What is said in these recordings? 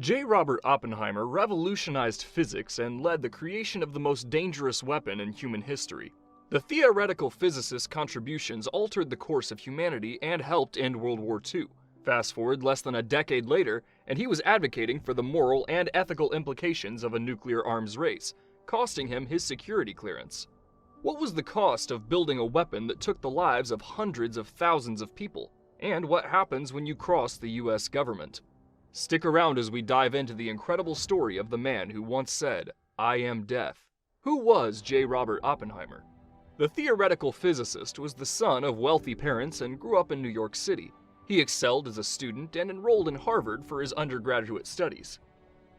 J. Robert Oppenheimer revolutionized physics and led the creation of the most dangerous weapon in human history. The theoretical physicist's contributions altered the course of humanity and helped end World War II. Fast forward less than a decade later, and he was advocating for the moral and ethical implications of a nuclear arms race, costing him his security clearance. What was the cost of building a weapon that took the lives of hundreds of thousands of people? And what happens when you cross the US government? Stick around as we dive into the incredible story of the man who once said, "I am death." Who was J. Robert Oppenheimer? The theoretical physicist was the son of wealthy parents and grew up in New York City. He excelled as a student and enrolled in Harvard for his undergraduate studies.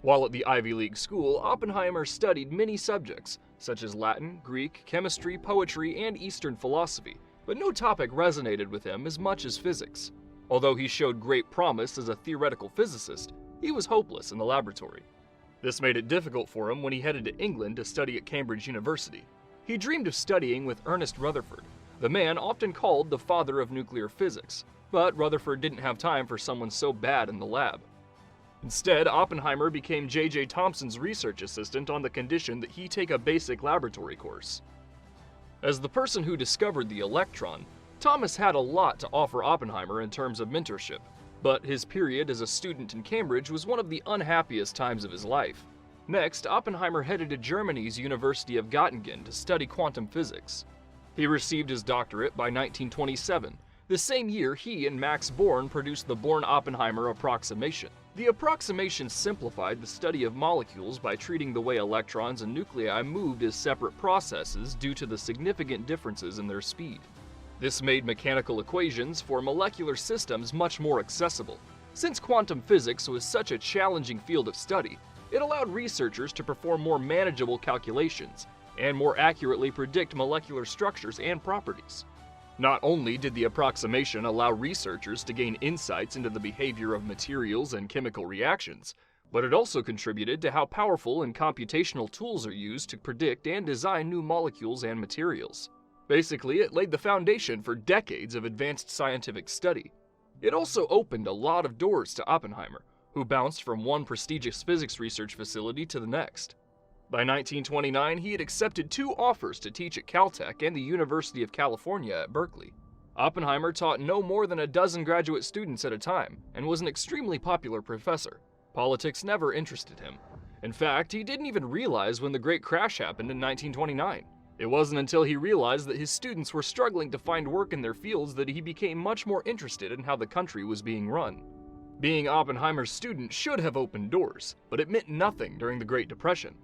While at the Ivy League school, Oppenheimer studied many subjects, such as Latin, Greek, chemistry, poetry, and Eastern philosophy, but no topic resonated with him as much as physics. Although he showed great promise as a theoretical physicist, he was hopeless in the laboratory. This made it difficult for him when he headed to England to study at Cambridge University. He dreamed of studying with Ernest Rutherford, the man often called the father of nuclear physics, but Rutherford didn't have time for someone so bad in the lab. Instead, Oppenheimer became J.J. Thomson's research assistant on the condition that he take a basic laboratory course. As the person who discovered the electron, Thomas had a lot to offer Oppenheimer in terms of mentorship, but his period as a student in Cambridge was one of the unhappiest times of his life. Next, Oppenheimer headed to Germany's University of Göttingen to study quantum physics. He received his doctorate by 1927, the same year he and Max Born produced the Born-Oppenheimer approximation. The approximation simplified the study of molecules by treating the way electrons and nuclei moved as separate processes due to the significant differences in their speed. This made mechanical equations for molecular systems much more accessible. Since quantum physics was such a challenging field of study, it allowed researchers to perform more manageable calculations and more accurately predict molecular structures and properties. Not only did the approximation allow researchers to gain insights into the behavior of materials and chemical reactions, but it also contributed to how powerful and computational tools are used to predict and design new molecules and materials. Basically, it laid the foundation for decades of advanced scientific study. It also opened a lot of doors to Oppenheimer, who bounced from one prestigious physics research facility to the next. By 1929, he had accepted 2 offers to teach at Caltech and the University of California at Berkeley. Oppenheimer taught no more than a dozen graduate students at a time and was an extremely popular professor. Politics never interested him. In fact, he didn't even realize when the Great Crash happened in 1929. It wasn't until he realized that his students were struggling to find work in their fields that he became much more interested in how the country was being run. Being Oppenheimer's student should have opened doors, but it meant nothing during the Great Depression.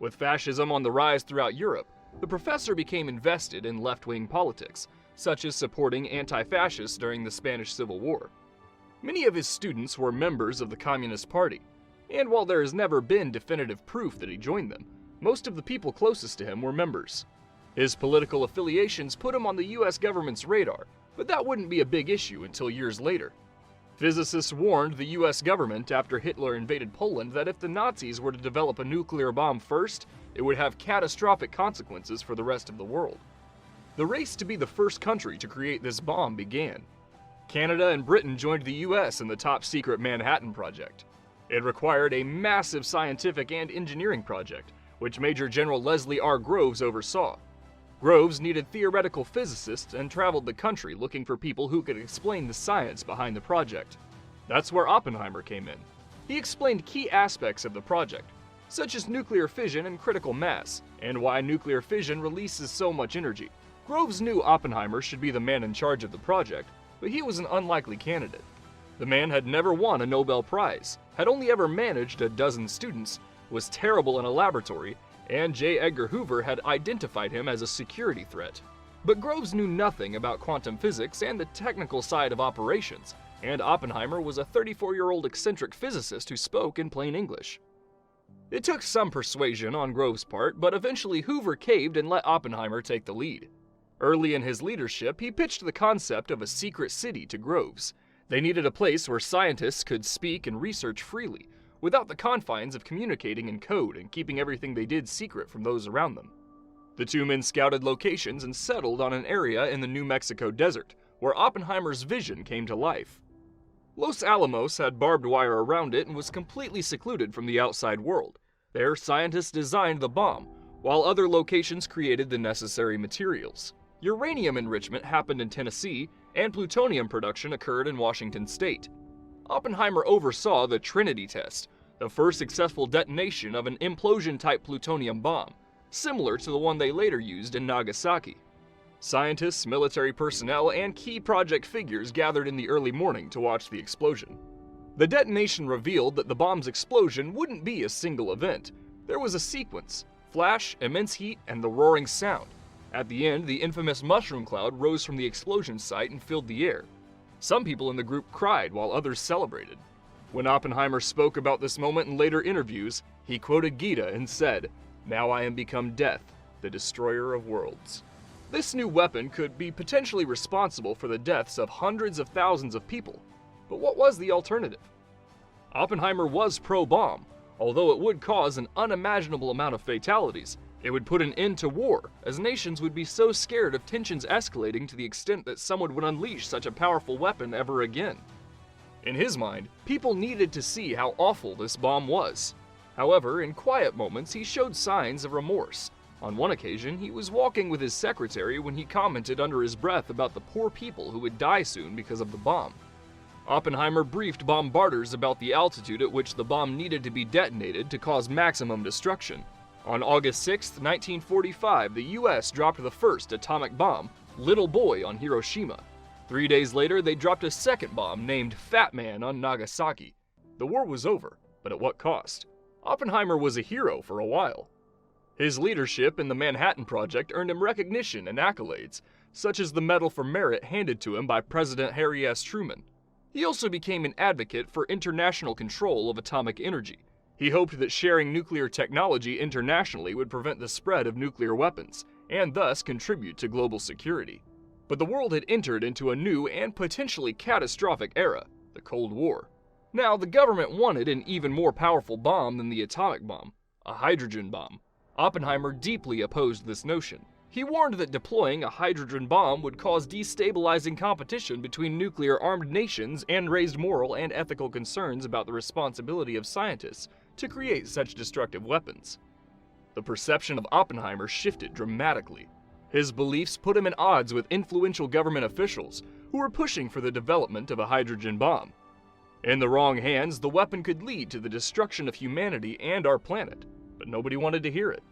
With fascism on the rise throughout Europe, the professor became invested in left-wing politics, such as supporting anti-fascists during the Spanish Civil War. Many of his students were members of the Communist Party, and while there has never been definitive proof that he joined them, most of the people closest to him were members. His political affiliations put him on the US government's radar, but that wouldn't be a big issue until years later. Physicists warned the US government after Hitler invaded Poland that if the Nazis were to develop a nuclear bomb first, it would have catastrophic consequences for the rest of the world. The race to be the first country to create this bomb began. Canada and Britain joined the US in the top-secret Manhattan Project. It required a massive scientific and engineering project, which Major General Leslie R. Groves oversaw. Groves needed theoretical physicists and traveled the country looking for people who could explain the science behind the project. That's where Oppenheimer came in. He explained key aspects of the project, such as nuclear fission and critical mass, and why nuclear fission releases so much energy. Groves knew Oppenheimer should be the man in charge of the project, but he was an unlikely candidate. The man had never won a Nobel Prize, had only ever managed a dozen students, was terrible in a laboratory, and J. Edgar Hoover had identified him as a security threat. But Groves knew nothing about quantum physics and the technical side of operations, and Oppenheimer was a 34-year-old eccentric physicist who spoke in plain English. It took some persuasion on Groves' part, but eventually Hoover caved and let Oppenheimer take the lead. Early in his leadership, he pitched the concept of a secret city to Groves. They needed a place where scientists could speak and research freely, without the confines of communicating in code and keeping everything they did secret from those around them. The 2 men scouted locations and settled on an area in the New Mexico desert, where Oppenheimer's vision came to life. Los Alamos had barbed wire around it and was completely secluded from the outside world. There, scientists designed the bomb, while other locations created the necessary materials. Uranium enrichment happened in Tennessee, and plutonium production occurred in Washington state. Oppenheimer oversaw the Trinity test, the first successful detonation of an implosion-type plutonium bomb, similar to the one they later used in Nagasaki. Scientists, military personnel, and key project figures gathered in the early morning to watch the explosion. The detonation revealed that the bomb's explosion wouldn't be a single event. There was a sequence: flash, immense heat, and the roaring sound. At the end, the infamous mushroom cloud rose from the explosion site and filled the air. Some people in the group cried while others celebrated. When Oppenheimer spoke about this moment in later interviews, he quoted Gita and said, "Now I am become death, the destroyer of worlds." This new weapon could be potentially responsible for the deaths of hundreds of thousands of people. But what was the alternative? Oppenheimer was pro-bomb. Although it would cause an unimaginable amount of fatalities, it would put an end to war, as nations would be so scared of tensions escalating to the extent that someone would unleash such a powerful weapon ever again. In his mind, people needed to see how awful this bomb was. However, in quiet moments, he showed signs of remorse. On one occasion, he was walking with his secretary when he commented under his breath about the poor people who would die soon because of the bomb. Oppenheimer briefed bombarders about the altitude at which the bomb needed to be detonated to cause maximum destruction. On August 6, 1945, the US dropped the first atomic bomb, Little Boy, on Hiroshima. 3 days later, they dropped a second bomb named Fat Man on Nagasaki. The war was over, but at what cost? Oppenheimer was a hero for a while. His leadership in the Manhattan Project earned him recognition and accolades, such as the Medal for Merit handed to him by President Harry S. Truman. He also became an advocate for international control of atomic energy. He hoped that sharing nuclear technology internationally would prevent the spread of nuclear weapons, and thus contribute to global security. But the world had entered into a new and potentially catastrophic era, the Cold War. Now, the government wanted an even more powerful bomb than the atomic bomb, a hydrogen bomb. Oppenheimer deeply opposed this notion. He warned that deploying a hydrogen bomb would cause destabilizing competition between nuclear-armed nations and raised moral and ethical concerns about the responsibility of scientists to create such destructive weapons. The perception of Oppenheimer shifted dramatically. His beliefs put him at odds with influential government officials who were pushing for the development of a hydrogen bomb. In the wrong hands, the weapon could lead to the destruction of humanity and our planet, but nobody wanted to hear it.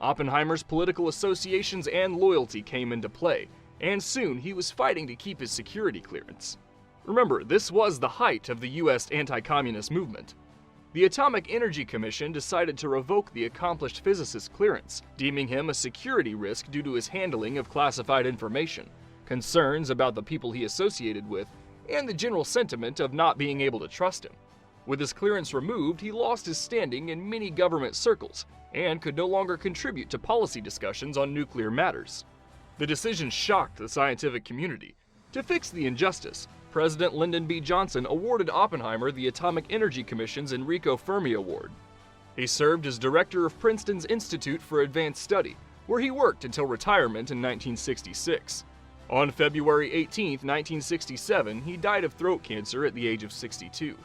Oppenheimer's political associations and loyalty came into play, and soon he was fighting to keep his security clearance. Remember, this was the height of the US anti-communist movement. The Atomic Energy Commission decided to revoke the accomplished physicist's clearance, deeming him a security risk due to his handling of classified information, concerns about the people he associated with, and the general sentiment of not being able to trust him. With his clearance removed, he lost his standing in many government circles and could no longer contribute to policy discussions on nuclear matters. The decision shocked the scientific community. To fix the injustice, President Lyndon B. Johnson awarded Oppenheimer the Atomic Energy Commission's Enrico Fermi Award. He served as director of Princeton's Institute for Advanced Study, where he worked until retirement in 1966. On February 18, 1967, he died of throat cancer at the age of 62.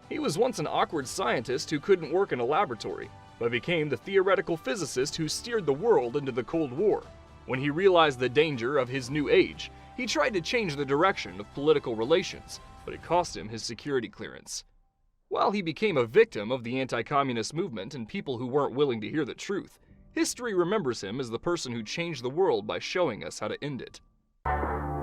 He was once an awkward scientist who couldn't work in a laboratory, but became the theoretical physicist who steered the world into the Cold War. When he realized the danger of his new age, he tried to change the direction of political relations, but it cost him his security clearance. While he became a victim of the anti-communist movement and people who weren't willing to hear the truth, history remembers him as the person who changed the world by showing us how to end it.